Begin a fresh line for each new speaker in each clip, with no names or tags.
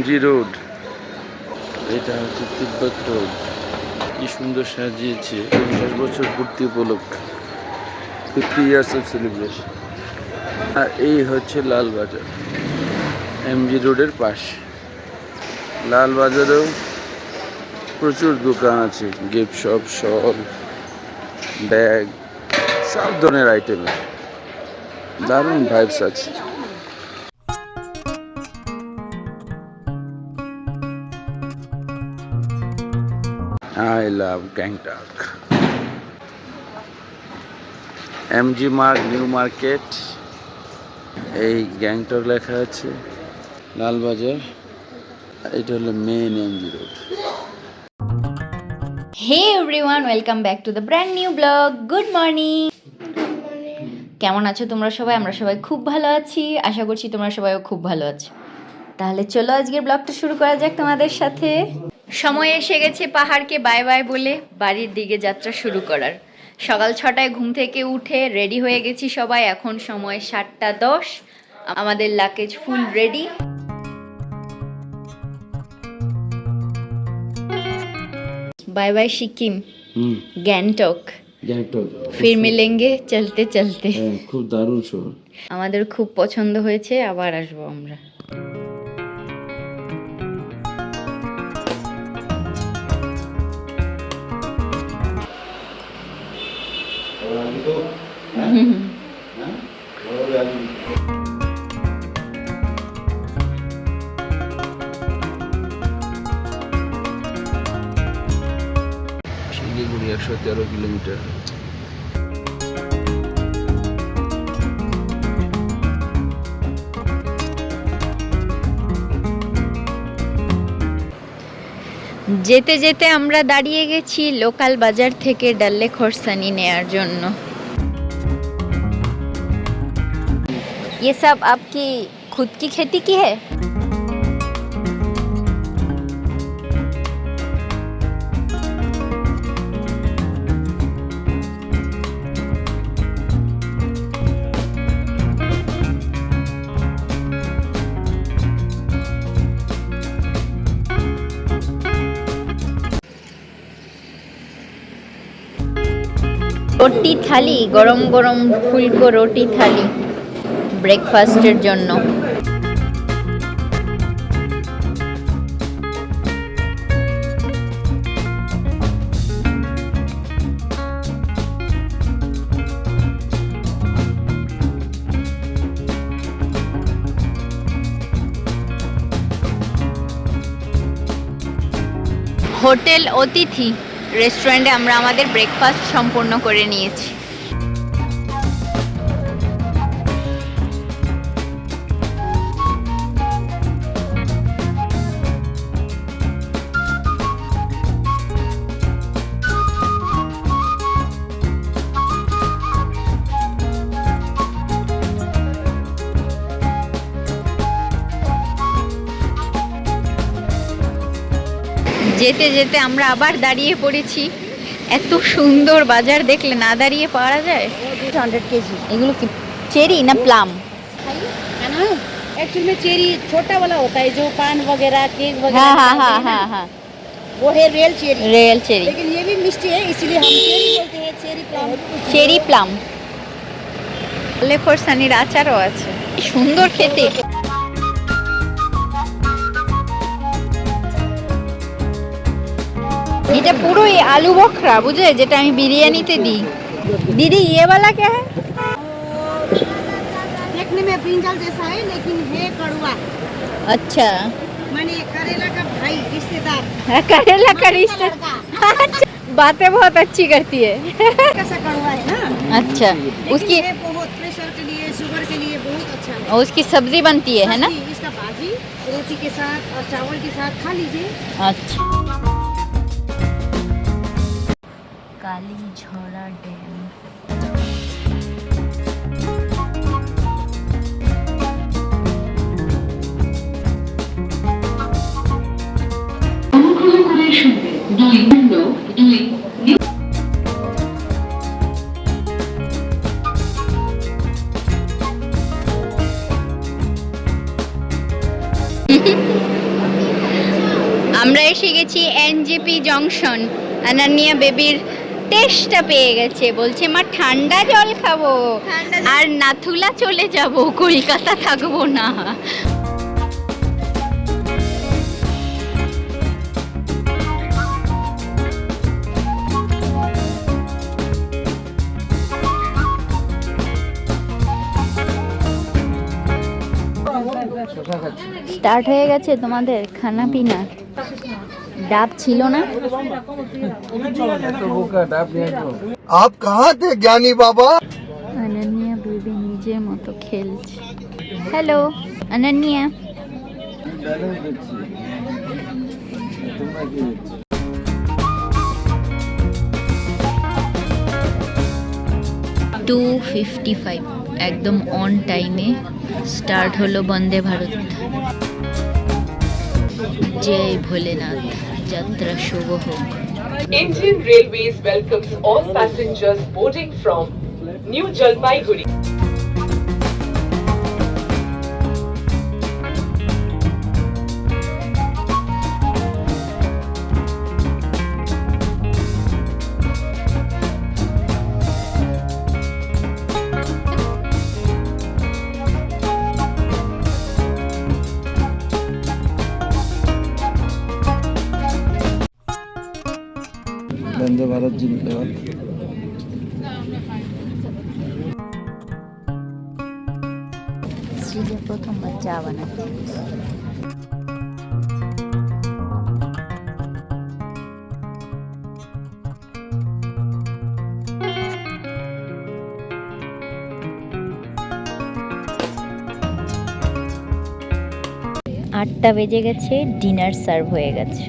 MG road, এটা হচ্ছে তিব্বত road. কি সুন্দর সাজিয়েছে 50 বছর পূর্তি উপলক্ষে, 50 ইয়ার্স অফ সেলিব্রেশন। আর এই হচ্ছে লালবাজার, এমজি রোডের পাশে। লালবাজারেও প্রচুর দোকান আছে, গিফট শপ, শল, ব্যাগ, সব ধরনের আইটেমের দারুণ ভাইবস আছে। I love Gangtok. MG Marg new market, এই গ্যাংটক লেখা আছে। লালবাজার, এটা হলো main MG road.
Hey everyone, welcome back to the brand new blog. Good morning. কেমন আছো তোমরা সবাই? আমরা সবাই খুব ভালো আছি, আশা করছি তোমরা সবাইও খুব ভালো আছো। তাহলে চলো আজকের ব্লগটা শুরু করা যাক তোমাদের সাথে। সময় এসে গেছে পাহাড়কে বাই বাই বলে বাড়ির দিকে যাত্রা শুরু করার। সকাল 6টায় ঘুম থেকে উঠে রেডি হয়ে গেছি সবাই। এখন সময় 7টা 10। আমাদের luggage full ready. Bye bye Sikkim, Gangtok, फिर मिलेंगे चलते चलते।
খুব দারুণ শহর,
আমাদের খুব পছন্দ হয়েছে, আবার আসবো আমরা।
শিলিগুড়ি 113 কিলোমিটার।
যেতে যেতে আমরা দাঁড়িয়ে গেছি লোকাল বাজার থেকে ডাল্লে খরসানি নেয়ার জন্য। ये सब आपकी खुद की खेती की है? রুটি থালি, গরম গরম ফুলকো রুটি থালি ব্রেকফাস্টের জন্য। হোটেল অতিথি রেস্টুরেন্টে আমরা আমাদের ব্রেকফাস্ট সম্পূর্ণ করে নিয়েছি। যেতে যেতে আমরা আবার দাঁড়িয়ে পড়েছি। এত সুন্দর বাজার দেখলে না দাঁড়িয়ে পারা যায়।
100 केजी।
এগুলো কি চেরি না প্লাম?
है ना, एक्चुअली में चेरी छोटा वाला होता है जो पान वगैरह केक वगैरह
हाँ हाँ
बनाते
हाँ
हैं ना,
हाँ हाँ,
वो है रियल चेरी।
रियल चेरी,
लेकिन ये भी मिष्टी है, इसीलिए हम चेरी बोलते हैं, चेरी प्लम।
Cherry plum. ডাল্লে খরসানির আচারও আছে, কি সুন্দর খেতে। এটা পুরোই আলু বখরা, বুঝে, যেটা আমি বিরিয়ানিতে দিই। दीदी ये वाला क्या है?
देखने में ब्रिंजल जैसा है लेकिन है कड़वा।
अच्छा,
माने करेला का भाई रिश्तेदार।
करेला का रिश्ता।
लड़का।
बातें बहुत अच्छी करती है।
कैसा कड़वा है ना।
अच्छा,
लेकिन
उसकी
ये बहुत प्रेशर के लिए, शुगर के लिए बहुत अच्छा है।
और उसकी सब्जी बनती है ना?
सब्जी, इसका भाजी रोटी के साथ और चावल के साथ खा लीजिए।
अच्छा। काली झोड़ा डैम। গেছি এনজেপি জংশন। আনানিয়া বেবির টেস্টটা পেয়ে গেছে, বলছে মা ঠান্ডা জল খাবো আর নাথুলা চলে যাব, কলকাতা থাকবো না। স্টার্ট হয়ে গেছে তোমাদের খানা পিনা? ডাব ছিল না?
आप कहाँ थे ज्ञानी बाबा?
অনন্যা বেবি নিজের মতো খেলছে। হ্যালো অনন্যা। টু 55 একদম অন টাইমে স্টার্ট হলো বন্দে ভারত। জয় ভোলেনাথ, যাত্রা শুভ হোক।
Indian Railways welcomes all passengers boarding from New Jalpaiguri.
Vande Bharat জিন্দাবাদ।
প্রথমবার চা বানাতে। আটটা বেজে গেছে, ডিনার সার্ভ হয়ে গেছে।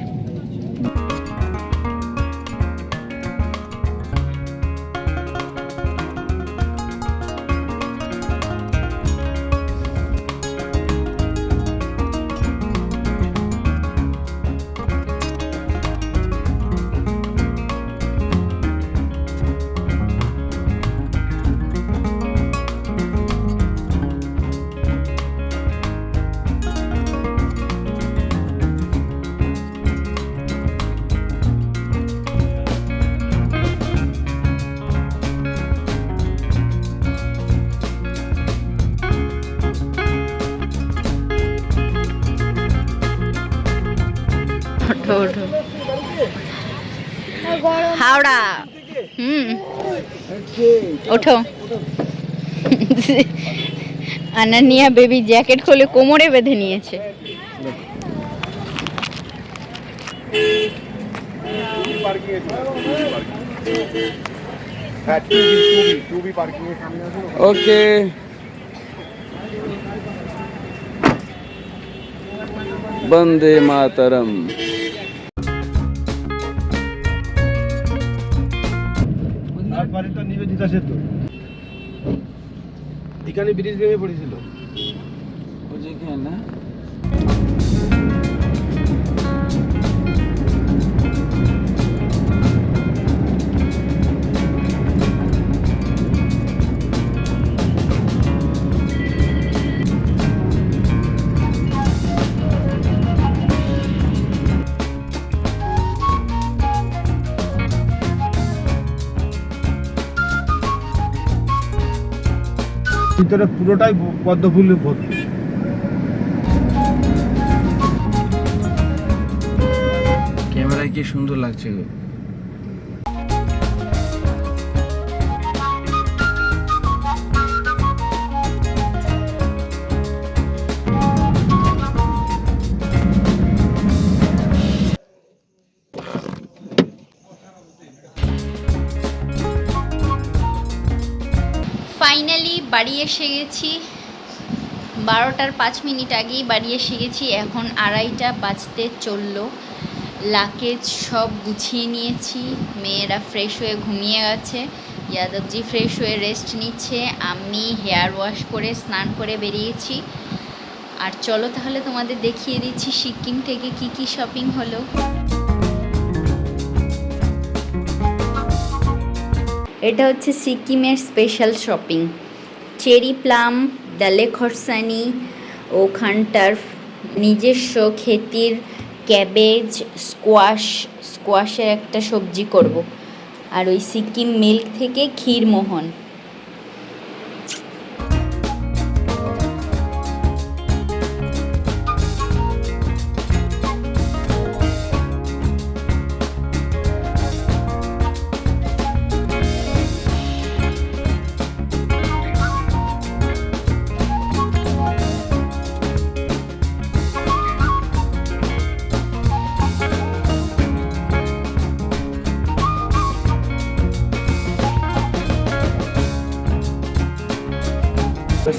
ওঠো ওঠো, হাওড়া। ওঠো। আনানিয়া বেবি জ্যাকেট খুলে কোমরে বেঁধে নিয়েছে।
ওকে, বন্দে মাতরম।
বাড়িটা নিবেদিতা সেতু দীঘানি ব্রিজ ভেঙে পড়েছিল।
না
ভিতরে পুরোটাই পদ্ম ফুলে ভর্তি।
ক্যামেরায় কি সুন্দর লাগছে গো।
ফাইনালি বাড়ি এসে গেছি। 12টার 5 মিনিট আগেই বাড়ি এসে গেছি। এখন 2:30টা বাজতে চললো। লাগেজ সব গুছিয়ে নিয়েছি। মেয়েরা ফ্রেশ হয়ে ঘুমিয়ে গেছে। যাদবজি ফ্রেশ হয়ে রেস্ট নিচ্ছে। আমি হেয়ার ওয়াশ করে স্নান করে বেরিয়েছি। আর চলো তাহলে তোমাদের দেখিয়ে দিচ্ছি সিকিম থেকে কি কি শপিং হলো। এটা হচ্ছে সিকিমের স্পেশাল শপিং। চেরি প্লাম, ডালে খরসানি, ওখানটার নিজস্ব খেতির ক্যাবেজ, স্কোয়াশের একটা সবজি করব। আর ওই সিকিম মিল্ক থেকে ক্ষীরমোহন।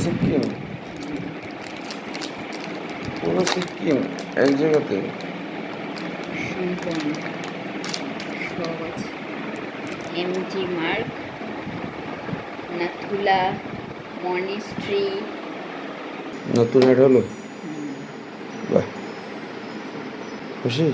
সিকিম, পুরো সিকিম এক জায়গাতে।
এমজি মার্গ, নাথুলা মনেস্ট্রি।
নতুন অ্যাড হলো, বাহ, খুশি।